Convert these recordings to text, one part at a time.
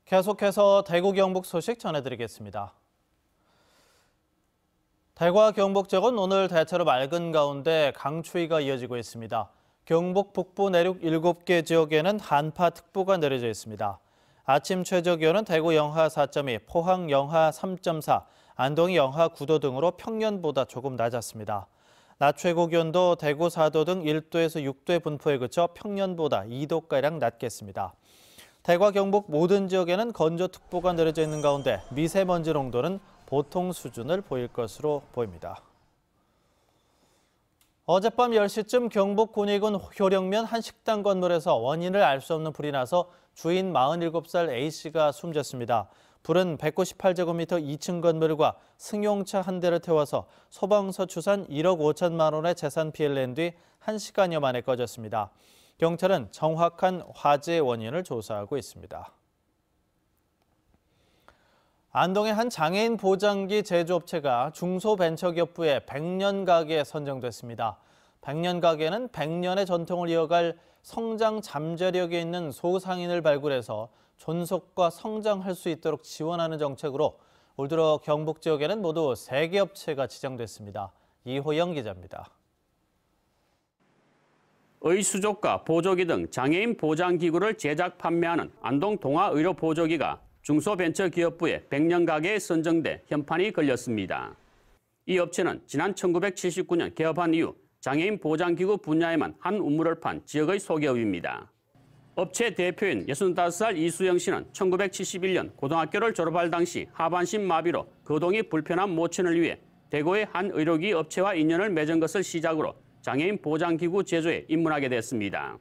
계속해서 대구 경북 소식 전해드리겠습니다. 대구와 경북 지역은 오늘 대체로 맑은 가운데 강추위가 이어지고 있습니다. 경북 북부 내륙 7개 지역에는 한파특보가 내려져 있습니다. 아침 최저기온은 대구 영하 4.2, 포항 영하 3.4, 안동이 영하 9도 등으로 평년보다 조금 낮았습니다. 낮 최고 기온도 대구 4도 등 1도에서 6도의 분포에 그쳐 평년보다 2도가량 낮겠습니다. 대구와 경북 모든 지역에는 건조특보가 내려져 있는 가운데 미세먼지 농도는 보통 수준을 보일 것으로 보입니다. 어젯밤 10시쯤 경북 군위군 효령면 한 식당 건물에서 원인을 알 수 없는 불이 나서 주인 47살 A씨가 숨졌습니다. 불은 198제곱미터 2층 건물과 승용차 한 대를 태워서 소방서 추산 1억 5천만 원의 재산 피해를 낸 뒤 1시간여 만에 꺼졌습니다. 경찰은 정확한 화재 원인을 조사하고 있습니다. 안동의 한 장애인 보장기 제조업체가 중소벤처기업부의 100년 가게에 선정됐습니다. 100년 가게는 100년의 전통을 이어갈 성장 잠재력이 있는 소상인을 발굴해서 존속과 성장할 수 있도록 지원하는 정책으로 올 들어 경북 지역에는 모두 3개 업체가 지정됐습니다. 이호영 기자입니다. 의수족과 보조기 등 장애인 보장기구를 제작 판매하는 안동 동아의료보조기가 중소벤처기업부의 100년 가게에 선정돼 현판이 걸렸습니다. 이 업체는 지난 1979년 개업한 이후 장애인 보장기구 분야에만 한 우물을 판 지역의 소기업입니다. 업체 대표인 65살 이수영 씨는 1971년 고등학교를 졸업할 당시 하반신 마비로 거동이 불편한 모친을 위해 대구의 한 의료기 업체와 인연을 맺은 것을 시작으로 장애인 보장기구 제조에 입문하게 됐습니다.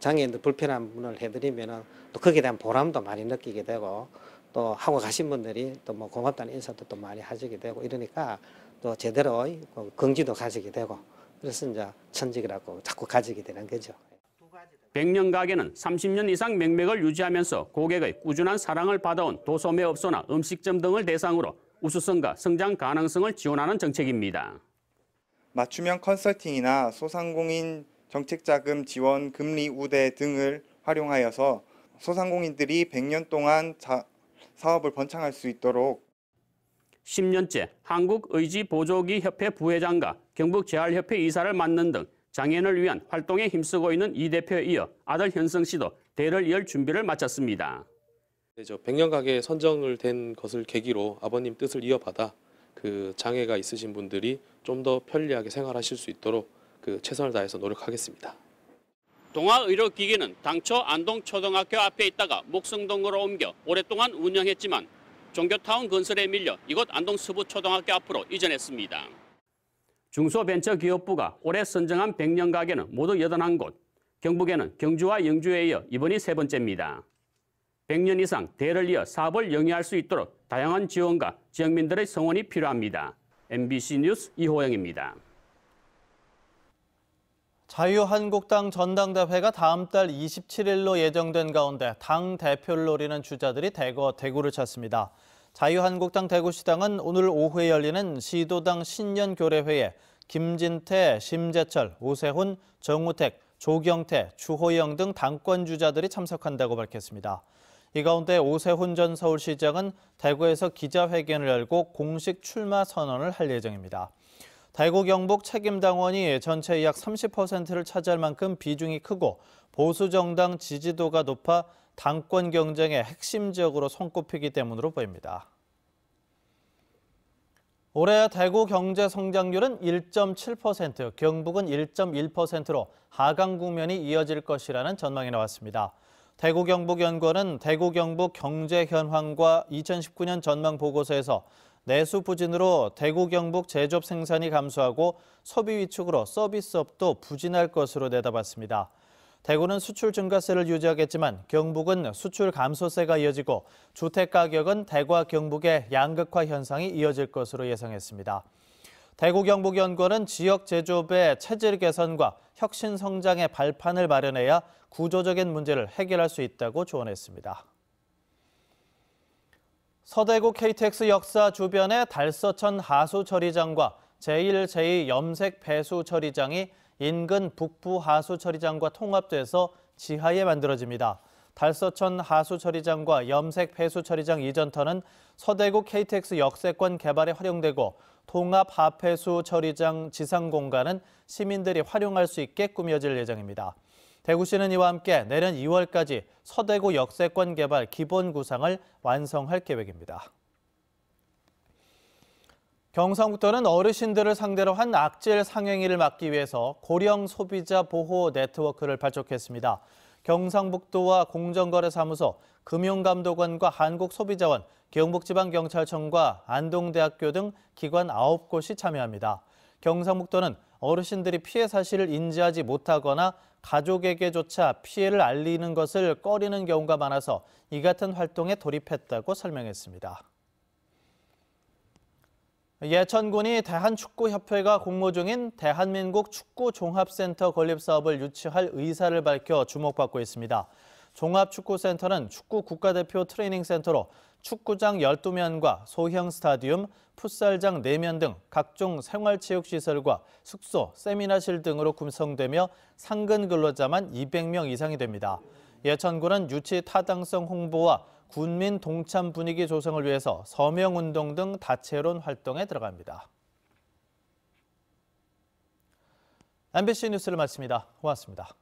장애인들 불편한 분을 해드리면 또 거기에 대한 보람도 많이 느끼게 되고 또 하고 가신 분들이 또 뭐 고맙다는 인사도 또 많이 하시게 되고 이러니까 또 제대로의 긍지도 가지게 되고 그래서 이제 천직이라고 자꾸 가지게 되는 거죠. 100년 가게는 30년 이상 맥맥을 유지하면서 고객의 꾸준한 사랑을 받아온 도소매업소나 음식점 등을 대상으로 우수성과 성장 가능성을 지원하는 정책입니다. 맞춤형 컨설팅이나 소상공인 정책자금 지원 금리 우대 등을 활용하여서 소상공인들이 100년 동안 사업을 번창할 수 있도록 10년째 한국의지보조기협회 부회장과 경북재활협회 이사를 맡는 등 장애인을 위한 활동에 힘쓰고 있는 이 대표에 이어 아들 현성 씨도 대를 이을 준비를 마쳤습니다. 100년 가게에 선정을 된 것을 계기로 아버님 뜻을 이어받아 그 장애가 있으신 분들이 좀 더 편리하게 생활하실 수 있도록 최선을 다해서 노력하겠습니다. 동아의료기기는 당초 안동초등학교 앞에 있다가 목성동으로 옮겨 오랫동안 운영했지만 종교타운 건설에 밀려 이곳 안동서부초등학교 앞으로 이전했습니다. 중소벤처기업부가 올해 선정한 100년 가게는 모두 81곳, 경북에는 경주와 영주에 이어 이번이 3번째입니다. 100년 이상 대를 이어 사업을 영위할 수 있도록 다양한 지원과 지역민들의 성원이 필요합니다. MBC 뉴스 이호영입니다. 자유한국당 전당대회가 다음 달 27일로 예정된 가운데 당 대표를 노리는 주자들이 대구를 찾습니다. 자유한국당 대구시당은 오늘 오후에 열리는 시도당 신년교례회에 김진태, 심재철, 오세훈, 정우택, 조경태, 주호영 등 당권 주자들이 참석한다고 밝혔습니다. 이 가운데 오세훈 전 서울시장은 대구에서 기자회견을 열고 공식 출마 선언을 할 예정입니다. 대구 경북 책임당원이 전체의 약 30%를 차지할 만큼 비중이 크고 보수 정당 지지도가 높아 당권 경쟁의 핵심 지역으로 손꼽히기 때문으로 보입니다. 올해 대구 경제 성장률은 1.7%, 경북은 1.1%로 하강 국면이 이어질 것이라는 전망이 나왔습니다. 대구경북연구원은 대구 경북 경제 현황과 2019년 전망 보고서에서 내수 부진으로 대구 경북 제조업 생산이 감소하고 소비 위축으로 서비스업도 부진할 것으로 내다봤습니다. 대구는 수출 증가세를 유지하겠지만 경북은 수출 감소세가 이어지고 주택 가격은 대구와 경북의 양극화 현상이 이어질 것으로 예상했습니다. 대구경북연구원은 지역 제조업의 체질 개선과 혁신 성장의 발판을 마련해야 구조적인 문제를 해결할 수 있다고 조언했습니다. 서대구 KTX 역사 주변의 달서천 하수 처리장과 제1, 제2 염색 배수 처리장이 인근 북부 하수 처리장과 통합돼서 지하에 만들어집니다. 달서천 하수 처리장과 염색 배수 처리장 이전터는 서대구 KTX 역세권 개발에 활용되고 통합 하폐수 처리장 지상 공간은 시민들이 활용할 수 있게 꾸며질 예정입니다. 대구시는 이와 함께 내년 2월까지 서대구 역세권 개발 기본 구상을 완성할 계획입니다. 경상북도는 어르신들을 상대로 한 악질 상행위를 막기 위해서 고령 소비자 보호 네트워크를 발족했습니다. 경상북도와 공정거래사무소, 금융감독원과 한국소비자원, 경북지방경찰청과 안동대학교 등 기관 9곳이 참여합니다. 경상북도는 어르신들이 피해 사실을 인지하지 못하거나 가족에게조차 피해를 알리는 것을 꺼리는 경우가 많아서 이 같은 활동에 돌입했다고 설명했습니다. 예천군이 대한축구협회가 공모 중인 대한민국 축구종합센터 건립사업을 유치할 의사를 밝혀 주목받고 있습니다. 종합축구센터는 축구 국가대표 트레이닝센터로 축구장 12면과 소형 스타디움, 풋살장 4면 등 각종 생활체육시설과 숙소, 세미나실 등으로 구성되며 상근 근로자만 200명 이상이 됩니다. 예천군은 유치 타당성 홍보와 군민 동참 분위기 조성을 위해서 서명운동 등 다채로운 활동에 들어갑니다. MBC 뉴스를 마칩니다. 고맙습니다.